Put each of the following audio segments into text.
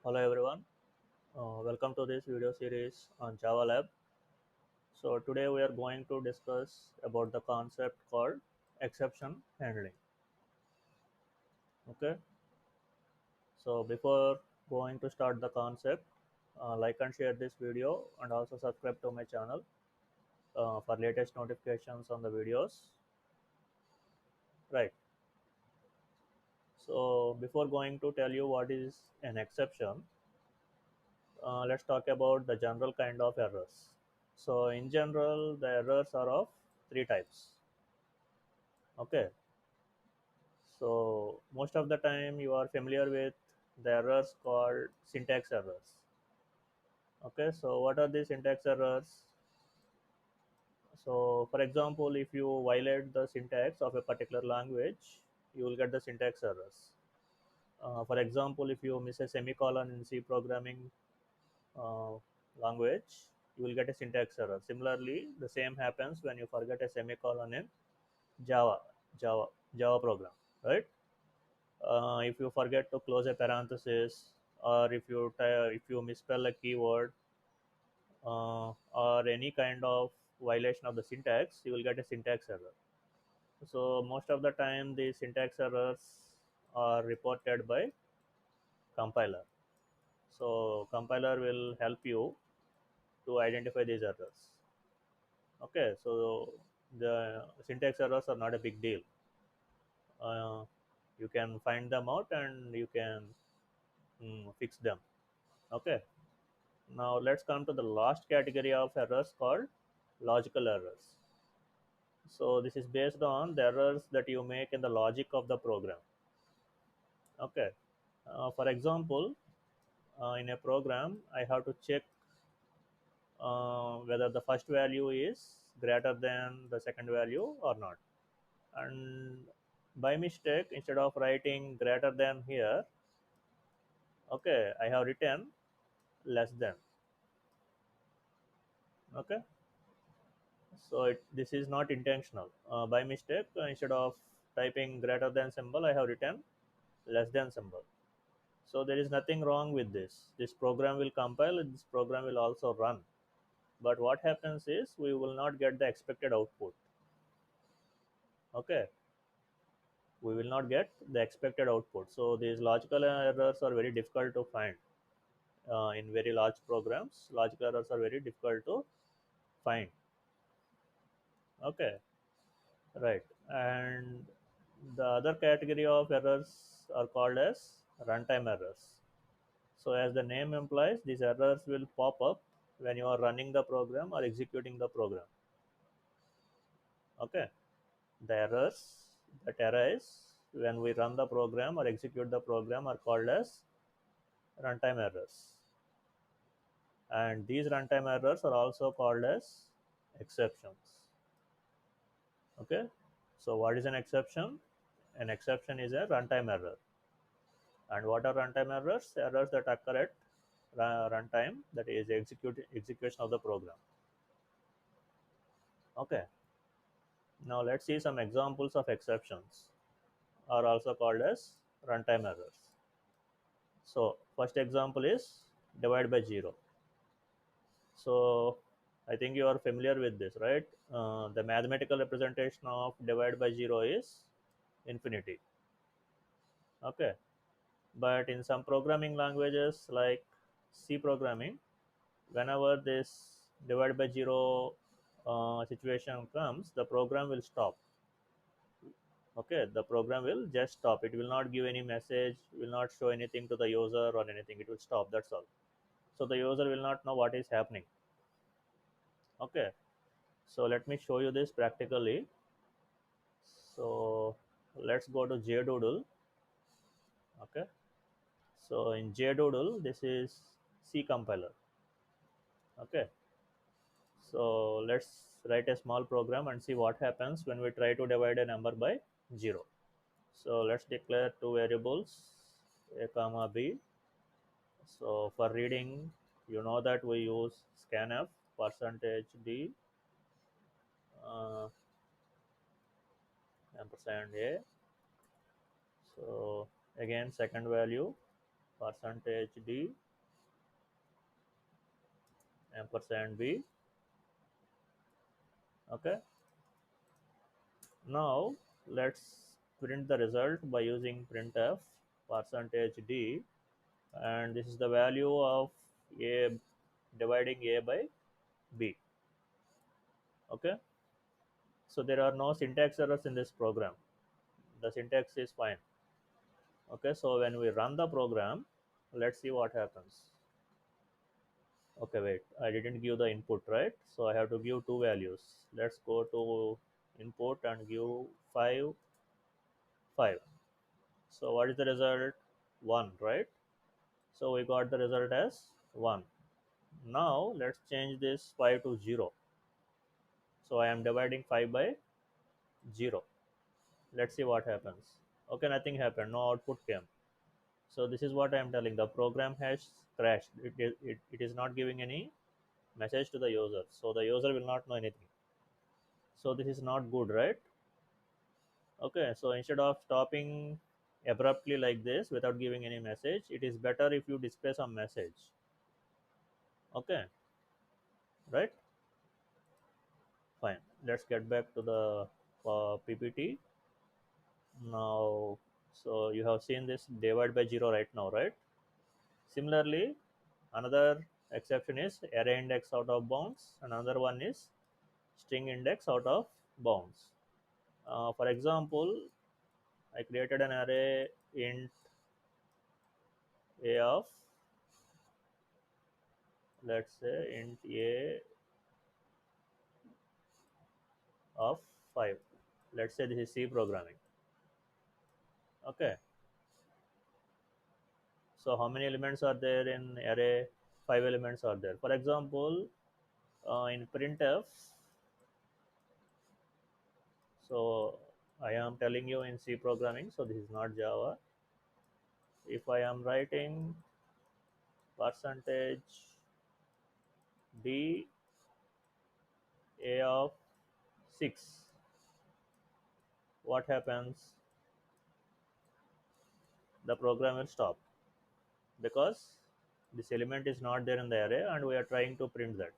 Hello everyone, welcome to this video series on Java Lab. So today we are going to discuss about the concept called exception handling. Okay, so before going to start the concept, like and share this video and also subscribe to my channel for latest notifications on the videos. Right. So before going to tell you what is an exception, let's talk about the general kind of errors. So in general, the errors are of three types. Okay, so most of the time you are familiar with the errors called syntax errors. Okay, so what are the syntax errors? So for example, if you violate the syntax of a particular language, you will get the syntax errors. For example, if you miss a semicolon in C programming uh, language, you will get a syntax error. Similarly, the same happens when you forget a semicolon in Java, Java, Java program, right? If you forget to close a parenthesis, or if you misspell a keyword, or any kind of violation of the syntax, you will get a syntax error. So most of the time the syntax errors are reported by compiler. So compiler will help you to identify these errors. Okay, so the syntax errors are not a big deal. uh, you can find them out and you can fix them. Okay, now let's come to the last category of errors called logical errors. So this is based on the errors that you make in the logic of the program. Okay, for example, in a program I have to check whether the first value is greater than the second value or not. And by mistake, instead of writing greater than here, okay, I have written less than. Okay, so this is not intentional. By mistake, instead of typing greater than symbol, I have written less than symbol. So there is nothing wrong with this. This program will compile and this program will also run. But what happens is we will not get the expected output. Okay, we will not get the expected output. So these logical errors are very difficult to find in very large programs. Logical errors are very difficult to find. Okay, right. And the other category of errors are called as runtime errors. So as the name implies, these errors will pop up when you are running the program or executing the program. Okay, the errors that arise when we run the program or execute the program are called as runtime errors. And these runtime errors are also called as exceptions. Okay, so what is an exception? An exception is a runtime error. And what are runtime errors? Errors that occur at runtime, that is execution of the program. Okay, now let's see some examples of exceptions are also called as runtime errors. So first example is divide by zero. So I think you are familiar with this, right? The mathematical representation of divide by zero is infinity. Okay, but in some programming languages like C programming, whenever this divide by zero situation comes, the program will stop. Okay, the program will just stop. It will not give any message, will not show anything to the user or anything. It will stop. That's all. So the user will not know what is happening. Okay, so let me show you this practically. So let's go to JDoodle. Okay, so in JDoodle, this is C compiler. Okay, so let's write a small program and see what happens when we try to divide a number by 0. So let's declare two variables, a comma b. So for reading, you know that we use scanf percentage d uh, ampersand a. So again second value percentage d ampersand b. Okay, now let's print the result by using printf percentage d, and this is the value of a dividing a by b. Okay, so there are no syntax errors in this program, the syntax is fine. Okay, so when we run the program, let's see what happens. Okay, wait, I didn't give the input, right? So I have to give two values. Let's go to input and give 5 5. So what is the result? 1, right? So we got the result as 1. Now let's change this 5 to 0. So I am dividing 5 by 0. Let's see what happens. Okay, nothing happened, no output came. So this is what I am telling, the program has crashed. It is not giving any message to the user, so the user will not know anything. So this is not good, right? Okay, so instead of stopping abruptly like this without giving any message, it is better if you display some message. Okay, right? Fine, let's get back to the PPT now. So you have seen this divide by 0 right now, right? Similarly, another exception is array index out of bounds, and another one is string index out of bounds. For example, I created an array int a of, let's say int a of 5. Let's say this is C programming. Okay, so how many elements are there in array? 5 elements are there. For example, in printf, so I am telling you in C programming, so this is not Java. If I am writing percentage d a of 6, what happens? The program will stop because this element is not there in the array and we are trying to print that.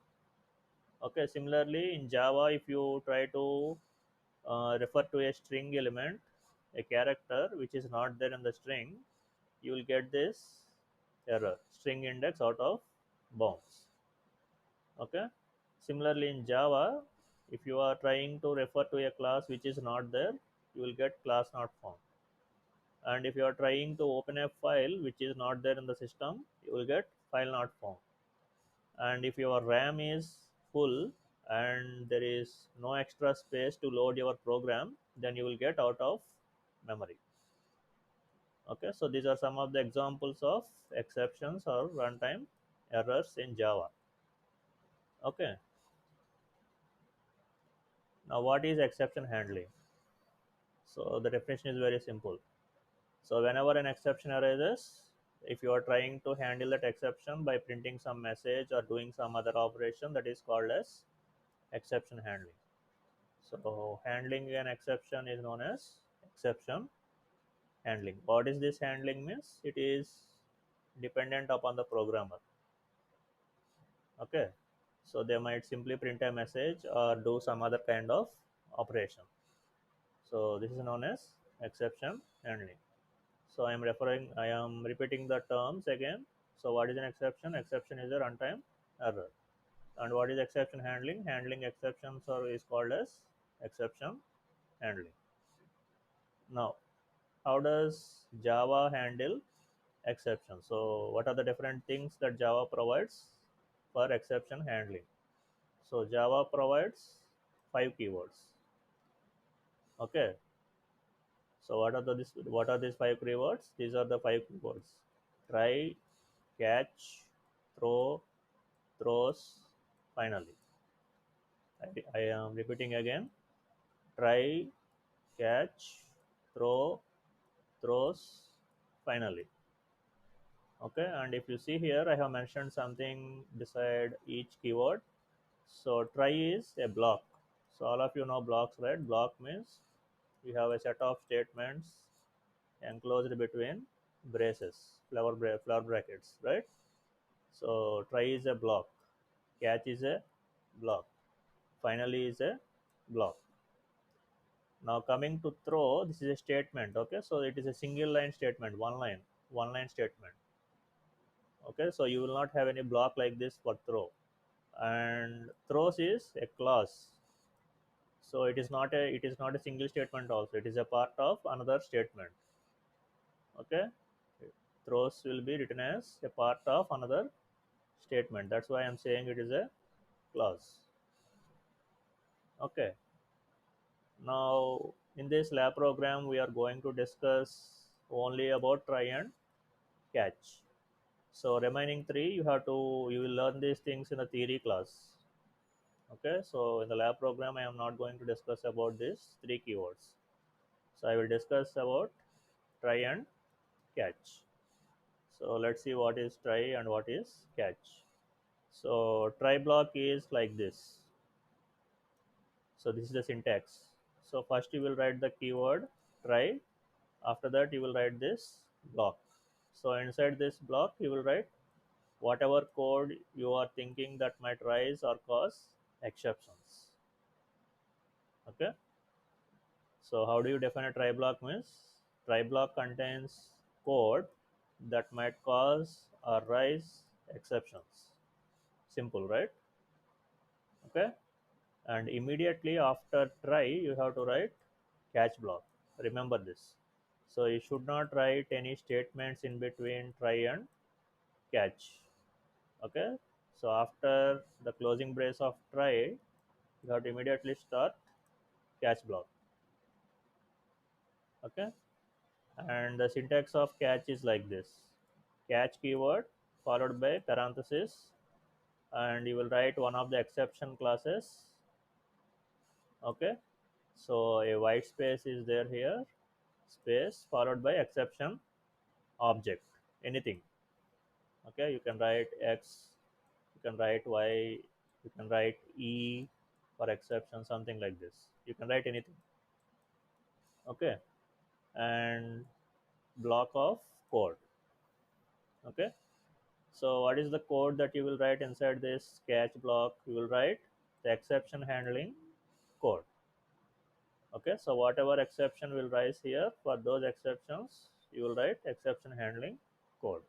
Okay, similarly in Java, if you try to refer to a string element, a character which is not there in the string, you will get this error, string index out of bounds. Okay, similarly in Java, if you are trying to refer to a class which is not there, you will get class not found. And if you are trying to open a file which is not there in the system, you will get file not found. And if your RAM is full and there is no extra space to load your program, then you will get out of memory. Okay, so these are some of the examples of exceptions or runtime errors in Java. Okay, now what is exception handling? So the definition is very simple. So whenever an exception arises, if you are trying to handle that exception by printing some message or doing some other operation, that is called as exception handling. So handling an exception is known as exception handling. What is this handling means? It is dependent upon the programmer. Okay, so they might simply print a message or do some other kind of operation. So this is known as exception handling. So I am repeating the terms again. So what is an exception? Exception is a runtime error. And what is exception handling? Handling exceptions or is called as exception handling. Now, how does Java handle exceptions? So what are the different things that Java provides for exception handling? So Java provides 5 keywords. Okay. So what are these 5 keywords? These are the 5 keywords: try, catch, throw, throws, finally. I am repeating again: try, catch, throw, throws, finally. Okay, and if you see here, I have mentioned something beside each keyword. So try is a block. So all of you know blocks, right? Block means you have a set of statements enclosed between braces, flower brackets, right? So try is a block, catch is a block, finally is a block. Now coming to throw, this is a statement. Okay, so it is a single line statement, one line statement. Okay, so you will not have any block like this for throw. And throws is a clause, so it is not a single statement also, it is a part of another statement. Okay, throws will be written as a part of another statement, that's why I'm saying it is a clause. Okay, now in this lab program we are going to discuss only about try and catch. So remaining three, you will learn these things in a theory class. Okay, so in the lab program I am not going to discuss about these three keywords. So I will discuss about try and catch. So let's see what is try and what is catch. So try block is like this. So this is the syntax. So first you will write the keyword try. After that you will write this block. So inside this block you will write whatever code you are thinking that might rise or cause exceptions. Okay. So how do you define a try block means? Try block contains code that might cause or rise exceptions. Simple, right? Okay. And immediately after try you have to write catch block. Remember this. So you should not write any statements in between try and catch. Okay, so after the closing brace of try you have to immediately start catch block. Okay, and the syntax of catch is like this: catch keyword followed by parenthesis, and you will write one of the exception classes. Okay, so a white space is there here, space followed by exception object, anything. Okay, you can write x, you can write y, you can write e for exception, something like this, you can write anything. Okay, and block of code. Okay, so what is the code that you will write inside this catch block? You will write the exception handling code. Okay, so whatever exception will rise here, for those exceptions you will write exception handling code.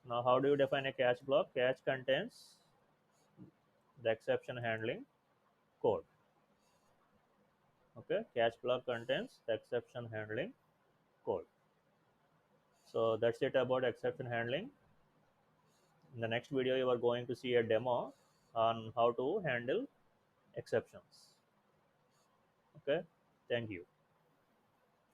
Now how do you define a catch block? Catch contains the exception handling code. Okay, catch block contains the exception handling code. So that's it about exception handling. In the next video you are going to see a demo on how to handle exceptions. Okay, thank you.